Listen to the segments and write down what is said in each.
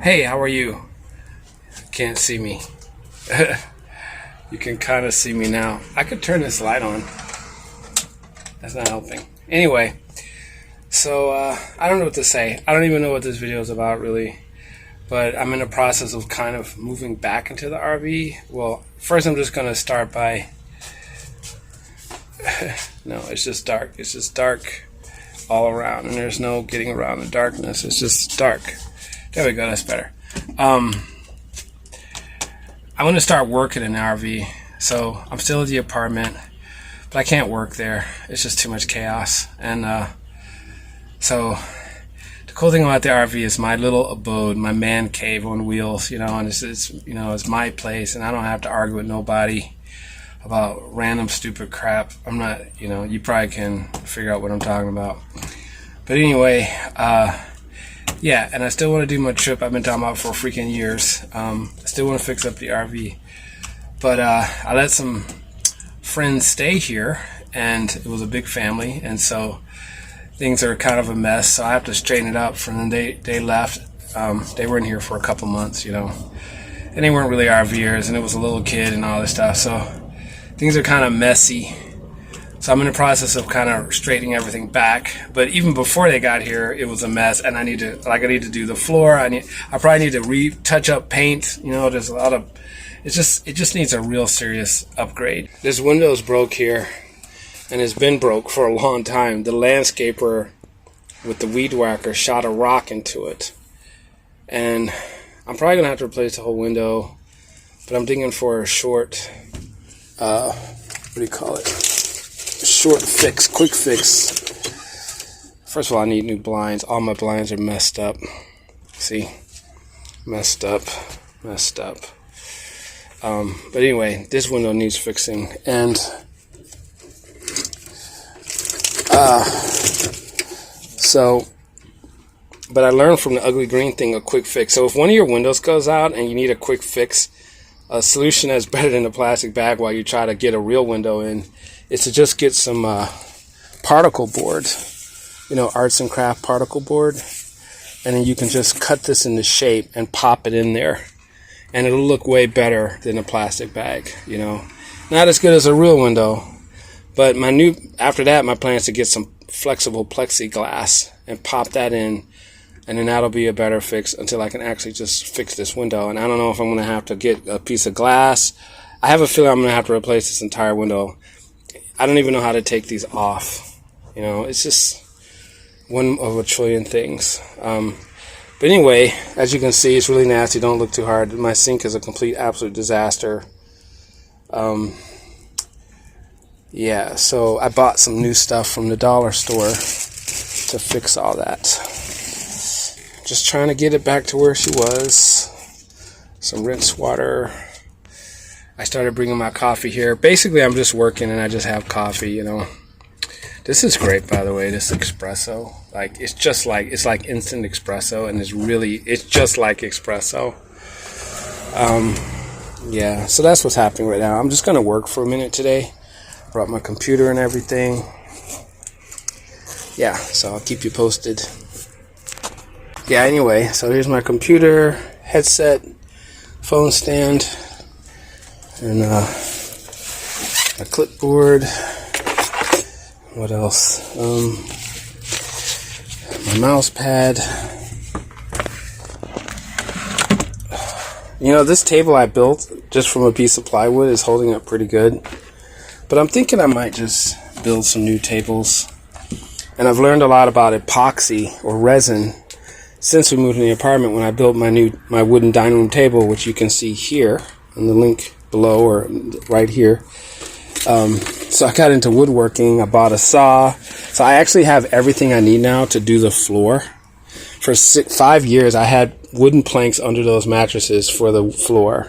Hey, how are you? Can't see me. You can kind of see me now. I could turn this light on. That's not helping. Anyway, so I don't know what to say. I don't even know what this video is about really. But I'm in the process of kind of moving back into the RV. Well, first I'm just going to start by... No, it's just dark. It's just dark all around. And there's no getting around the darkness. It's just dark. There we go. That's better. I want to start working in the RV. So I'm still at the apartment. But I can't work there. It's just too much chaos. And so... the cool thing about the RV is my little abode, my man cave on wheels, and it's my place, and I don't have to argue with nobody about random stupid crap. I'm not, you probably can figure out what I'm talking about. But anyway, yeah, and I still want to do my trip I've been talking about for freaking years. I still want to fix up the RV. But I let some friends stay here, and it was a big family, and so things are kind of a mess, so I have to straighten it up from the day they left. They were in here for a couple months, and they weren't really RVers, and it was a little kid and all this stuff, so things are kind of messy. So I'm in the process of kind of straightening everything back. But even before they got here, it was a mess, and I need to do the floor. I probably need to touch up paint. There's a lot of it just needs a real serious upgrade. This window's broke here, and it's been broke for a long time. The landscaper with the weed whacker shot a rock into it, and I'm probably gonna have to replace the whole window, but I'm thinking for a short what do you call it, short fix, quick fix. First of all, I need new blinds. All my blinds are messed up. See, messed up. But anyway, this window needs fixing, and but I learned from the ugly green thing a quick fix. So if one of your windows goes out and you need a quick fix, a solution that's better than a plastic bag while you try to get a real window in is to just get some particle board, arts and craft particle board, and then you can just cut this into shape and pop it in there, and it'll look way better than a plastic bag. Not as good as a real window, but after that my plan is to get some flexible plexiglass and pop that in, and then that'll be a better fix until I can actually just fix this window. And I don't know if I'm going to have to get a piece of glass. I have a feeling I'm going to have to replace this entire window. I don't even know how to take these off. It's just one of a trillion things. But anyway, as you can see, it's really nasty. Don't look too hard. My sink is a complete, absolute disaster. Yeah, so I bought some new stuff from the dollar store to fix all that. Just trying to get it back to where she was. Some rinse water. I started bringing my coffee here. Basically, I'm just working and I just have coffee, This is great, by the way, this espresso. It's like instant espresso, and it's just like espresso. Yeah, so that's what's happening right now. I'm just going to work for a minute today. Brought my computer and everything. Yeah, so I'll keep you posted. Yeah, anyway, so here's my computer, headset, phone stand, and a clipboard. What else? My mouse pad. This table I built just from a piece of plywood is holding up pretty good. But I'm thinking I might just build some new tables. And I've learned a lot about epoxy or resin since we moved in the apartment when I built my wooden dining room table, which you can see here in the link below or right here. So I got into woodworking. I bought a saw. So I actually have everything I need now to do the floor. For 5 years, I had wooden planks under those mattresses for the floor.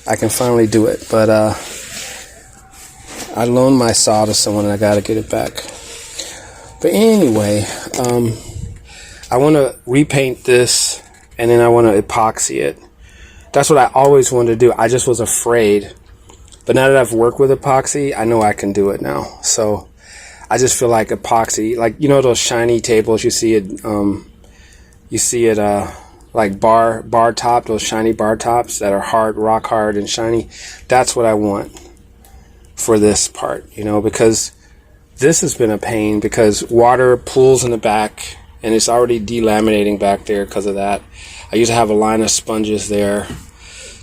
I can finally do it, but I loaned my saw to someone and I got to get it back. But anyway, I want to repaint this, and then I want to epoxy it. That's what I always wanted to do. I just was afraid. But now that I've worked with epoxy, I know I can do it now. So I just feel like epoxy, like those shiny tables you see at like bar top, those shiny bar tops that are hard, rock hard and shiny. That's what I want for this part, you know, because this has been a pain because water pools in the back and it's already delaminating back there because of that. I used to have a line of sponges there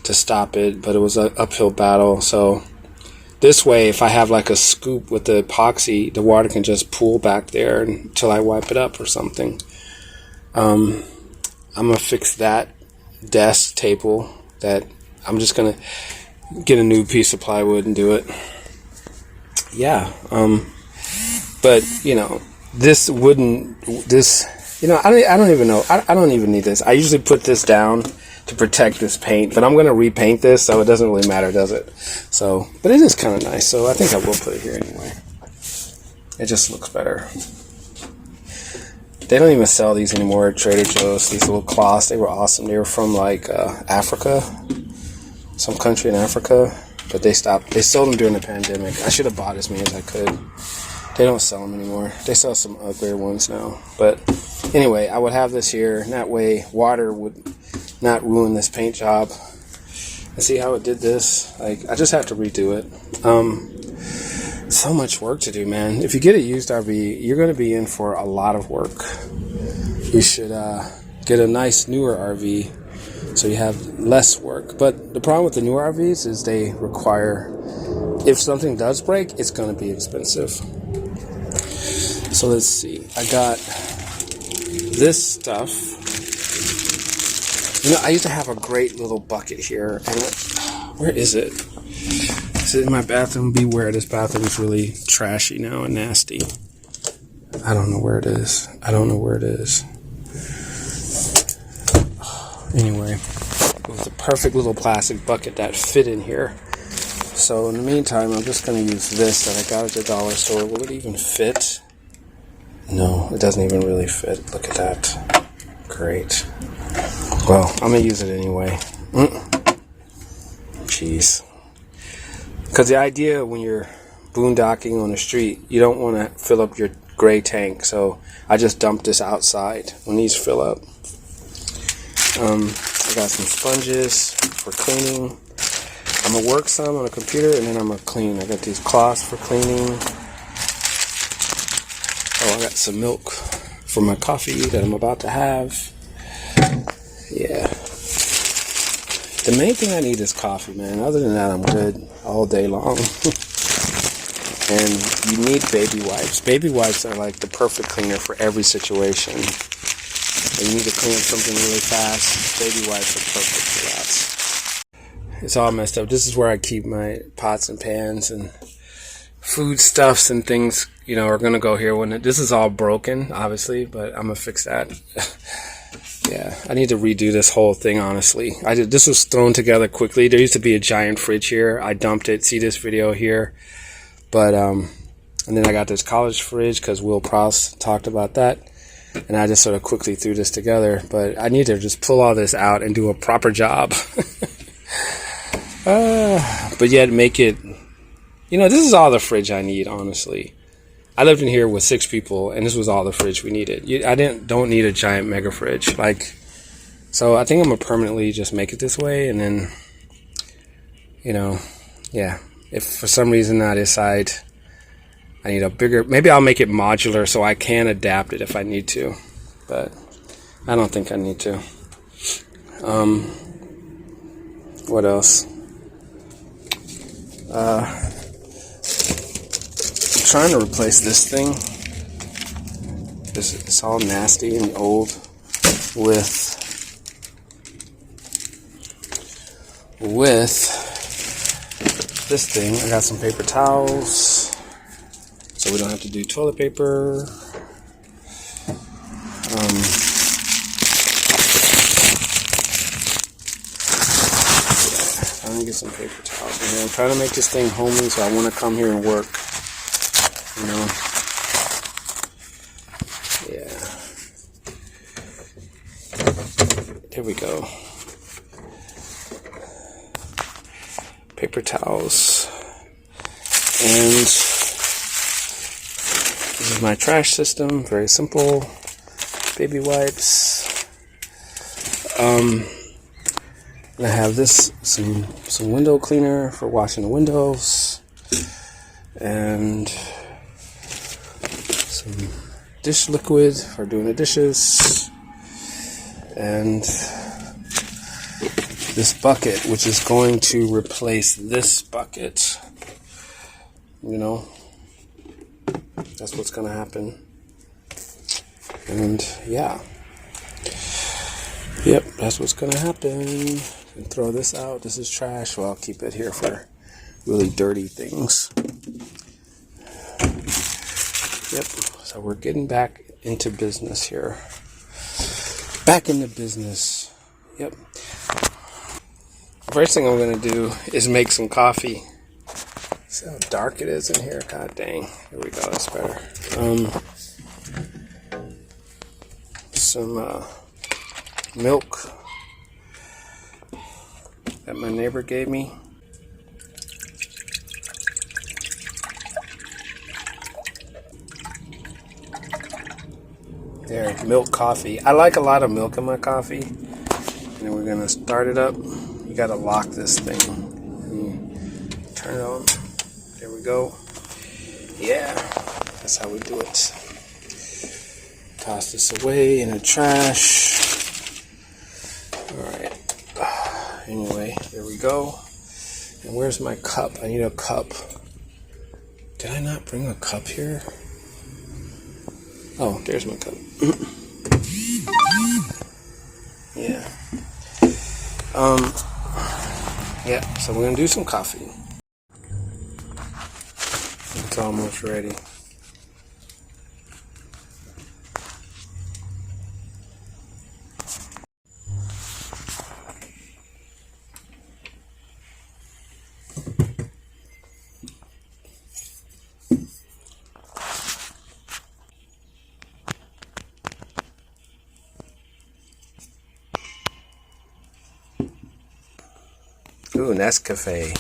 to stop it, but it was an uphill battle. So this way, if I have like a scoop with the epoxy, the water can just pool back there until I wipe it up or something. I'm gonna fix that desk table. That I'm just gonna get a new piece of plywood and do it. Yeah. But you know, this wouldn't. This, you know, I don't even know. I don't even need this. I usually put this down to protect this paint, but I'm going to repaint this, so it doesn't really matter, does it? So, but it is kind of nice, so I think I will put it here anyway. It just looks better. They don't even sell these anymore at Trader Joe's, these little cloths. They were awesome. They were from like Africa, some country in Africa, but they stopped. They sold them during the pandemic. I should have bought as many as I could. They don't sell them anymore. They sell some uglier ones now. But anyway, I would have this here, and that way water would not ruin this paint job. And see how it did this? Like, I just have to redo it. So much work to do, man. If you get a used RV, you're going to be in for a lot of work. You should get a nice newer RV so you have less work. But the problem with the newer RVs is they require, if something does break, it's going to be expensive. So let's see. I got this stuff. You know, I used to have a great little bucket here. And where is it? Is it in my bathroom? Beware, this bathroom is really trashy now and nasty. I don't know where it is. Anyway, it was a perfect little plastic bucket that fit in here. So in the meantime, I'm just going to use this that I got at the dollar store. Will it even fit? No, it doesn't even really fit. Look at that. Great. Well, I'm going to use it anyway. Jeez. Because the idea when you're boondocking on the street, you don't want to fill up your gray tank. So I just dumped this outside when these fill up. I got some sponges for cleaning. I'm going to work some on a computer and then I'm going to clean. I got these cloths for cleaning. Oh, I got some milk for my coffee that I'm about to have. Yeah. The main thing I need is coffee, man. Other than that, I'm good all day long. And you need baby wipes. Baby wipes are like the perfect cleaner for every situation. When you need to clean up something really fast, baby wipes are perfect for that. It's all messed up. This is where I keep my pots and pans and foodstuffs and things, you know, are going to go here. This is all broken, obviously, but I'm going to fix that. Yeah, I need to redo this whole thing, honestly. This was thrown together quickly. There used to be a giant fridge here. I dumped it. See this video here. But, and then I got this college fridge because Will Prouse talked about that. And I just sort of quickly threw this together. But I need to just pull all this out and do a proper job. But yet make it, you know, this is all the fridge I need, honestly. I lived in here with 6 people, and this was all the fridge we needed. I don't need a giant mega fridge. Like, so I think I'm going to permanently just make it this way, and then, you know, yeah. If for some reason I decide I need a bigger, maybe I'll make it modular so I can adapt it if I need to. But I don't think I need to. What else? Trying to replace this thing. It's all nasty and old with this thing. I got some paper towels so we don't have to do toilet paper. I'm gonna get some paper towels in here. I'm trying to make this thing homely, so I want to come here and work. You know, yeah. There we go. Paper towels. And this is my trash system. Very simple. Baby wipes. I have this some window cleaner for washing the windows, and some dish liquid for doing the dishes, and this bucket, which is going to replace this bucket. You know, that's what's going to happen. And yeah, yep, that's what's going to happen. And throw this out. This is trash. Well, I'll keep it here for really dirty things. Yep, so we're getting back into business here. Back into business. Yep. First thing I'm going to do is make some coffee. See how dark it is in here? God dang. Here we go. That's better. Some milk that my neighbor gave me. There, milk coffee. I like a lot of milk in my coffee. And then we're going to start it up. You got to lock this thing. And turn it on. There we go. Yeah, that's how we do it. Toss this away in the trash. Alright. Anyway, there we go. And where's my cup? I need a cup. Did I not bring a cup here? Oh, there's my cup. Yeah. Yeah, so we're gonna do some coffee. It's almost ready. Ooh, Nescafe.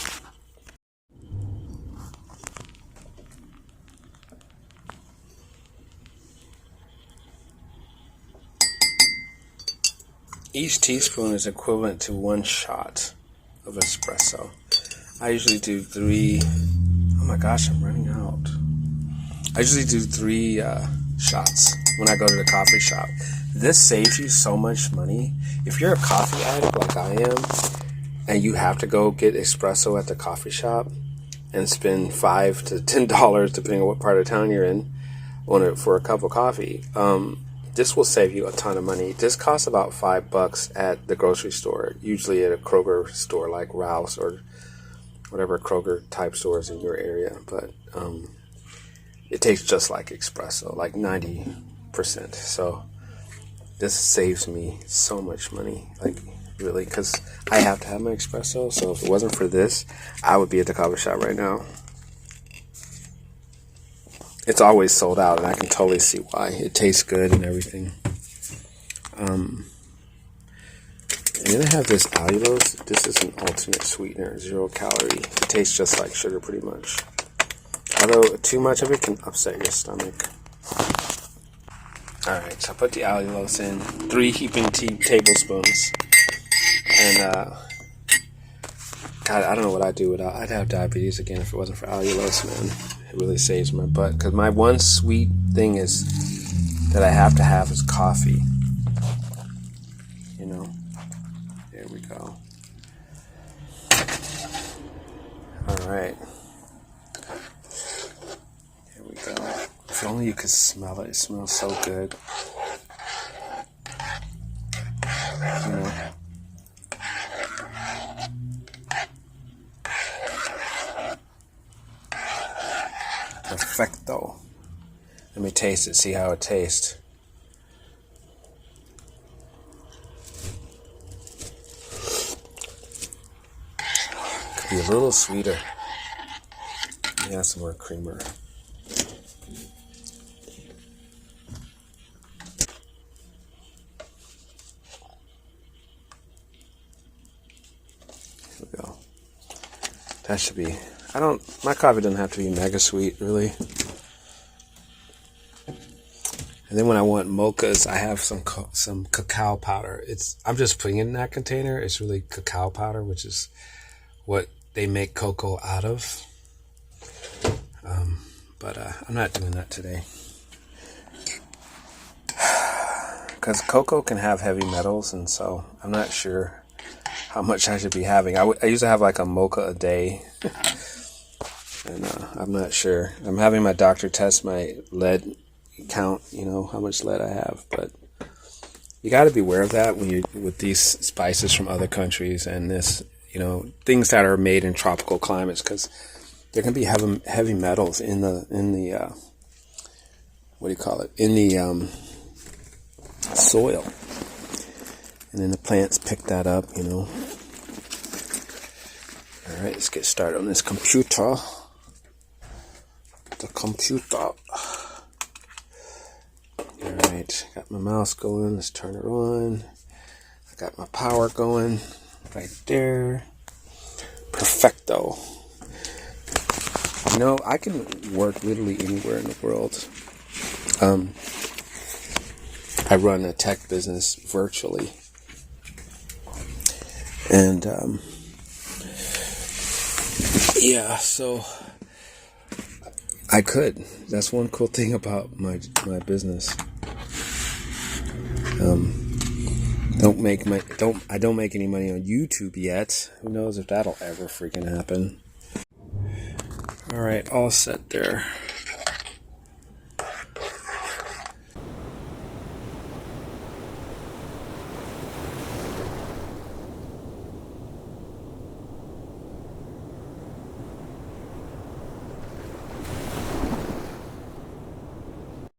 Each teaspoon is equivalent to 1 shot of espresso. I usually do 3. Oh my gosh, I'm running out. I usually do 3 shots when I go to the coffee shop. This saves you so much money. If you're a coffee addict like I am, and you have to go get espresso at the coffee shop and spend $5 to $10, depending on what part of town you're in, for a cup of coffee, this will save you a ton of money. This costs about $5 at the grocery store, usually at a Kroger store like Ralph's or whatever Kroger type stores in your area. But it tastes just like espresso, like 90%. So this saves me so much money, like really, because I have to have my espresso. So if it wasn't for this, I would be at the coffee shop right now. It's always sold out, and I can totally see why. It tastes good and everything. And then I have this allulose. This is an alternate sweetener, 0 calorie. It tastes just like sugar pretty much. Although too much of it can upset your stomach. Alright, so I put the allulose in. 3 heaping tablespoons. And, God, I don't know what I'd do without. I'd have diabetes again if it wasn't for allulose, man. It really saves my butt. Because my one sweet thing is that I have to have is coffee. You know? There we go. Alright. Here we go. If only you could smell it. It smells so good. You know? Perfecto. Let me taste it, see how it tastes. Could be a little sweeter. Yeah, some more creamer. Here we go. That should be. My coffee doesn't have to be mega sweet, really. And And then when I want mochas, I have some cacao powder. I'm just putting it in that container. It's really cacao powder, which is what they make cocoa out of. But I'm not doing that today. Because cocoa can have heavy metals, and so I'm not sure how much I should be having. I used to have like a mocha a day. And I'm not sure. I'm having my doctor test my lead count, how much lead I have. But you got to be aware of that when you with these spices from other countries and this, things that are made in tropical climates, because there can be heavy metals in the what do you call it? In the soil, and then the plants pick that up. All right, let's get started on this computer. The computer. Alright, got my mouse going. Let's turn it on. I got my power going right there. Perfecto. I can work literally anywhere in the world. I run a tech business virtually. And, so I could. That's one cool thing about my business. I don't make any money on YouTube yet. Who knows if that'll ever freaking happen. All right, all set there.